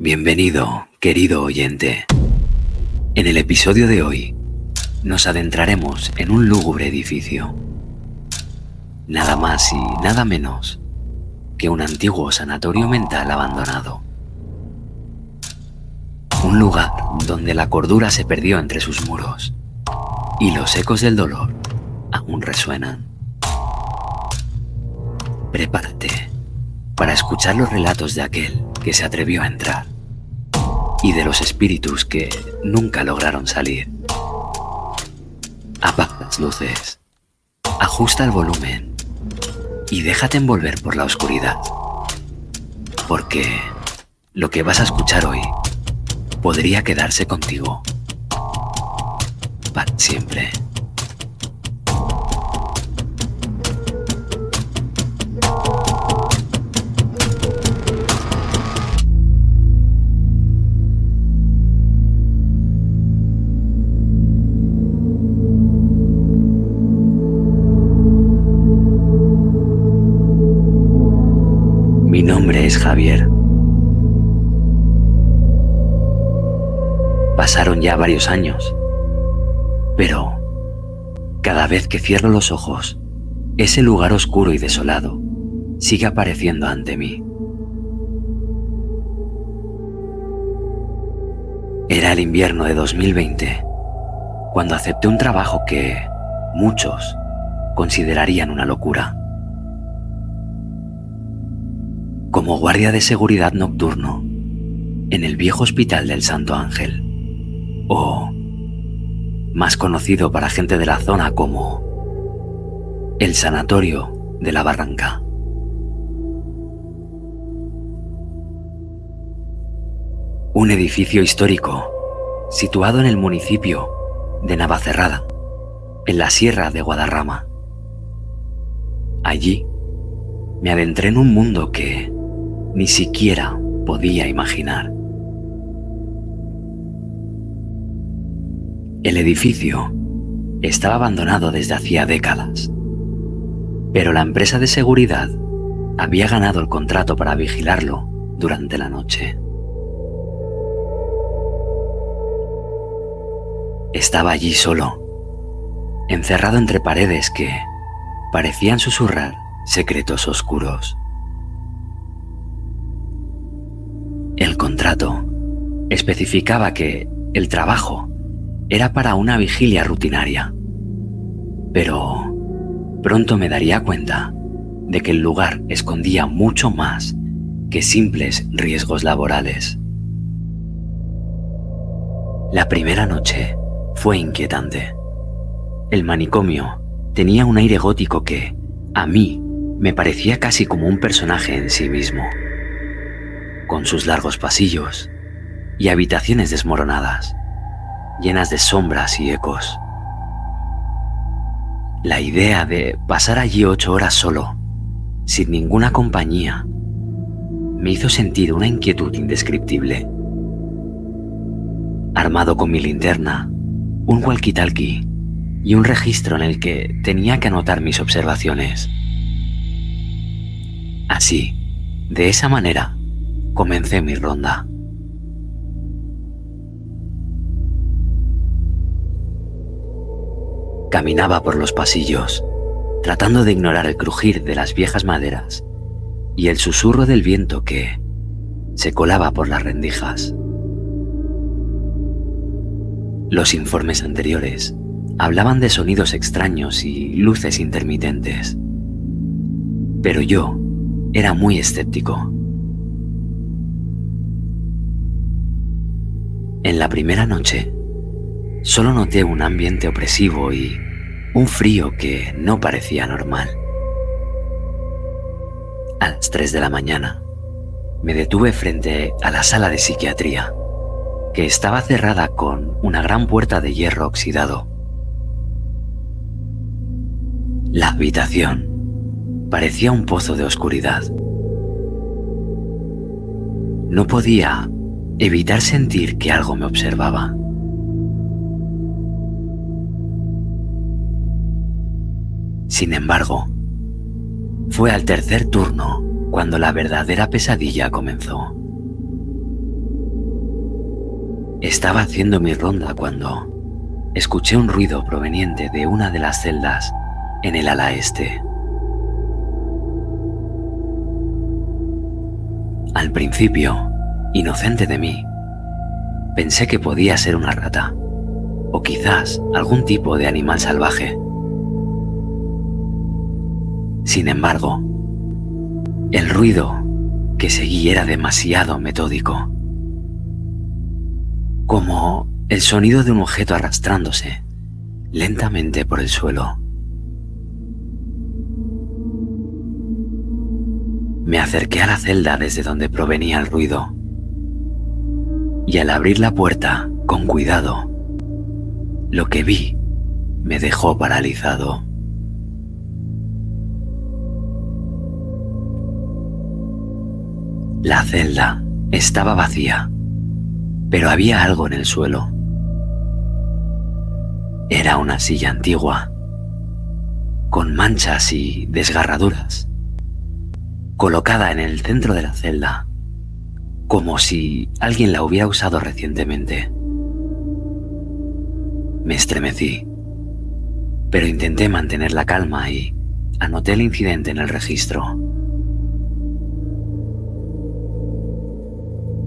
Bienvenido, querido oyente. En el episodio de hoy, nos adentraremos en un lúgubre edificio. Nada más y nada menos que un antiguo sanatorio mental abandonado. Un lugar donde la cordura se perdió entre sus muros y los ecos del dolor aún resuenan. Prepárate para escuchar los relatos de aquel que se atrevió a entrar y de los espíritus que nunca lograron salir. Apaga las luces, ajusta el volumen y déjate envolver por la oscuridad, porque lo que vas a escuchar hoy podría quedarse contigo para siempre. Mi nombre es Javier. Pasaron ya varios años, pero cada vez que cierro los ojos, ese lugar oscuro y desolado sigue apareciendo ante mí. Era el invierno de 2020, cuando acepté un trabajo que muchos considerarían una locura. Como guardia de seguridad nocturno en el viejo hospital del Santo Ángel, o más conocido para gente de la zona como el Sanatorio de la Barranca. Un edificio histórico situado en el municipio de Navacerrada, en la Sierra de Guadarrama. Allí me adentré en un mundo que ni siquiera podía imaginar. El edificio estaba abandonado desde hacía décadas, pero la empresa de seguridad había ganado el contrato para vigilarlo durante la noche. Estaba allí solo, encerrado entre paredes que parecían susurrar secretos oscuros. El contrato especificaba que el trabajo era para una vigilia rutinaria, pero pronto me daría cuenta de que el lugar escondía mucho más que simples riesgos laborales. La primera noche fue inquietante. El manicomio tenía un aire gótico que, a mí, me parecía casi como un personaje en sí mismo, con sus largos pasillos y habitaciones desmoronadas, llenas de sombras y ecos. La idea de pasar allí 8 horas solo, sin ninguna compañía, me hizo sentir una inquietud indescriptible. Armado con mi linterna, un walkie-talkie y un registro en el que tenía que anotar mis observaciones. Así, de esa manera, comencé mi ronda. Caminaba por los pasillos, tratando de ignorar el crujir de las viejas maderas y el susurro del viento que se colaba por las rendijas. Los informes anteriores hablaban de sonidos extraños y luces intermitentes, pero yo era muy escéptico. En la primera noche, solo noté un ambiente opresivo y un frío que no parecía normal. A las 3 de la mañana, me detuve frente a la sala de psiquiatría, que estaba cerrada con una gran puerta de hierro oxidado. La habitación parecía un pozo de oscuridad. No podía evitar sentir que algo me observaba. Sin embargo, fue al tercer turno cuando la verdadera pesadilla comenzó. Estaba haciendo mi ronda cuando escuché un ruido proveniente de una de las celdas en el ala este. Al principio, inocente de mí, pensé que podía ser una rata o quizás algún tipo de animal salvaje. Sin embargo, el ruido que seguí era demasiado metódico, como el sonido de un objeto arrastrándose lentamente por el suelo. Me acerqué a la celda desde donde provenía el ruido y al abrir la puerta con cuidado, lo que vi me dejó paralizado. La celda estaba vacía, pero había algo en el suelo. Era una silla antigua, con manchas y desgarraduras, colocada en el centro de la celda, como si alguien la hubiera usado recientemente. Me estremecí, pero intenté mantener la calma y anoté el incidente en el registro.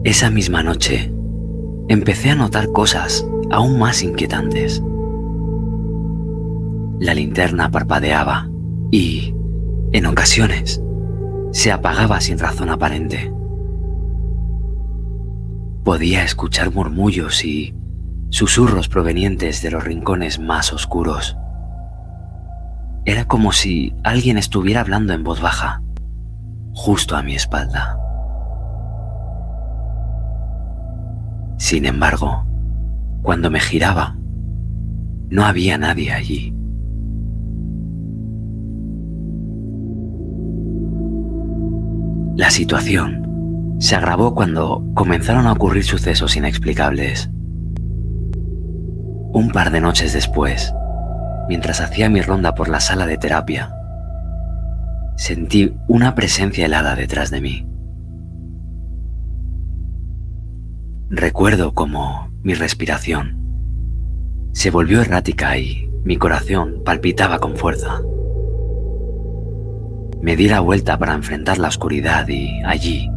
Esa misma noche, empecé a notar cosas aún más inquietantes. La linterna parpadeaba y, en ocasiones, se apagaba sin razón aparente. Podía escuchar murmullos y susurros provenientes de los rincones más oscuros. Era como si alguien estuviera hablando en voz baja, justo a mi espalda. Sin embargo, cuando me giraba, no había nadie allí. La situación se agravó cuando comenzaron a ocurrir sucesos inexplicables. Un par de noches después, mientras hacía mi ronda por la sala de terapia, sentí una presencia helada detrás de mí. Recuerdo cómo mi respiración se volvió errática y mi corazón palpitaba con fuerza. Me di la vuelta para enfrentar la oscuridad y allí,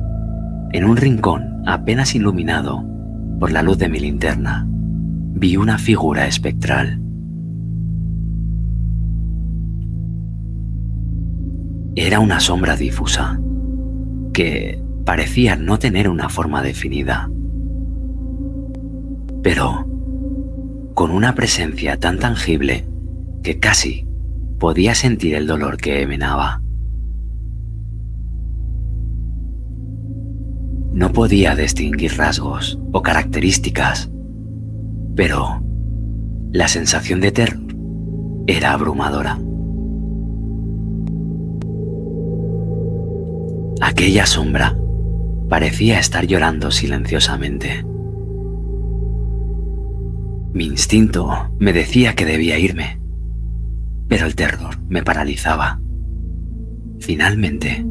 en un rincón apenas iluminado por la luz de mi linterna, vi una figura espectral. Era una sombra difusa que parecía no tener una forma definida, pero con una presencia tan tangible que casi podía sentir el dolor que emanaba. No podía distinguir rasgos o características, pero la sensación de terror era abrumadora. Aquella sombra parecía estar llorando silenciosamente. Mi instinto me decía que debía irme, pero el terror me paralizaba. Finalmente,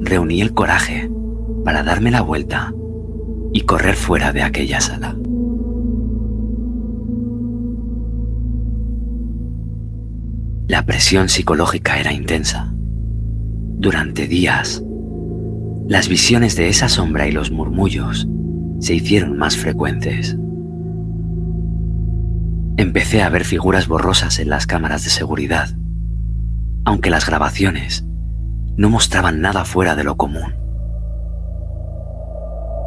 reuní el coraje para darme la vuelta y correr fuera de aquella sala. La presión psicológica era intensa. Durante días, las visiones de esa sombra y los murmullos se hicieron más frecuentes. Empecé a ver figuras borrosas en las cámaras de seguridad, aunque las grabaciones no mostraban nada fuera de lo común.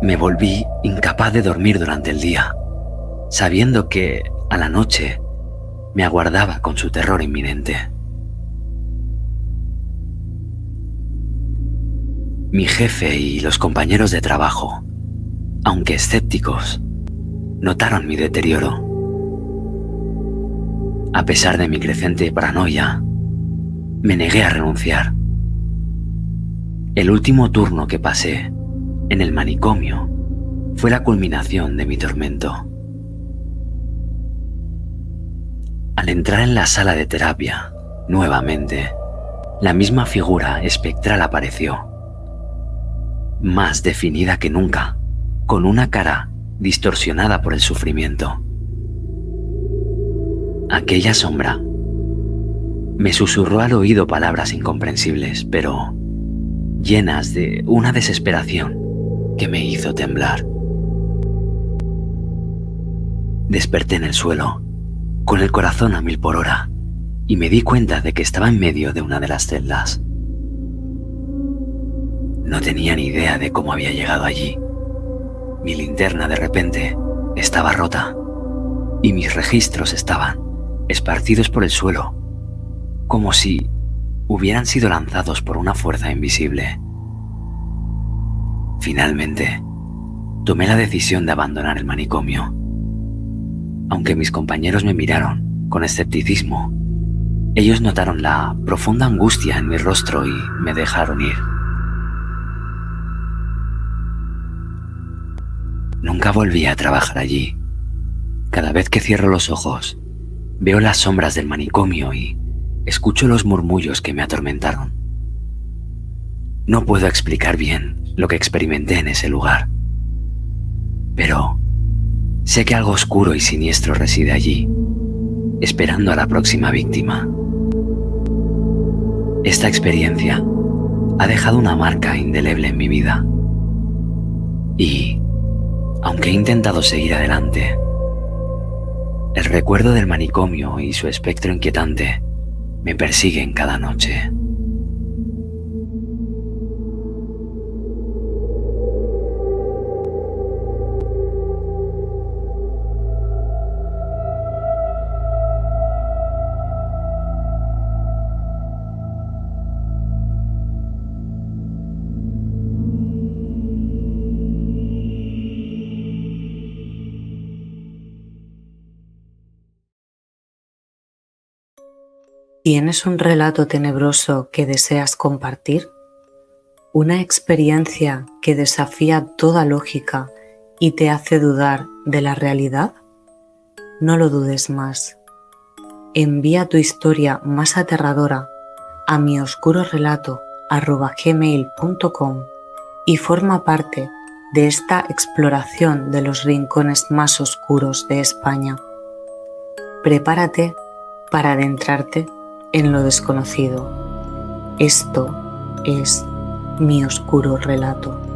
Me volví incapaz de dormir durante el día, sabiendo que a la noche me aguardaba con su terror inminente. Mi jefe y los compañeros de trabajo, aunque escépticos, notaron mi deterioro. A pesar de mi creciente paranoia, me negué a renunciar. El último turno que pasé en el manicomio fue la culminación de mi tormento. Al entrar en la sala de terapia, nuevamente, la misma figura espectral apareció, más definida que nunca, con una cara distorsionada por el sufrimiento. Aquella sombra me susurró al oído palabras incomprensibles, pero llenas de una desesperación que me hizo temblar. Desperté en el suelo, con el corazón a 1000 por hora, y me di cuenta de que estaba en medio de una de las celdas. No tenía ni idea de cómo había llegado allí. Mi linterna de repente estaba rota y mis registros estaban esparcidos por el suelo, como si hubieran sido lanzados por una fuerza invisible. Finalmente, tomé la decisión de abandonar el manicomio. Aunque mis compañeros me miraron con escepticismo, ellos notaron la profunda angustia en mi rostro y me dejaron ir. Nunca volví a trabajar allí. Cada vez que cierro los ojos, veo las sombras del manicomio y escucho los murmullos que me atormentaron. No puedo explicar bien lo que experimenté en ese lugar, pero sé que algo oscuro y siniestro reside allí, esperando a la próxima víctima. Esta experiencia ha dejado una marca indeleble en mi vida. Y, aunque he intentado seguir adelante, el recuerdo del manicomio y su espectro inquietante me persiguen cada noche. ¿Tienes un relato tenebroso que deseas compartir? ¿Una experiencia que desafía toda lógica y te hace dudar de la realidad? No lo dudes más. Envía tu historia más aterradora a mioscurorelato@gmail.com y forma parte de esta exploración de los rincones más oscuros de España. Prepárate para adentrarte en lo desconocido. Esto es Mi Oscuro Relato.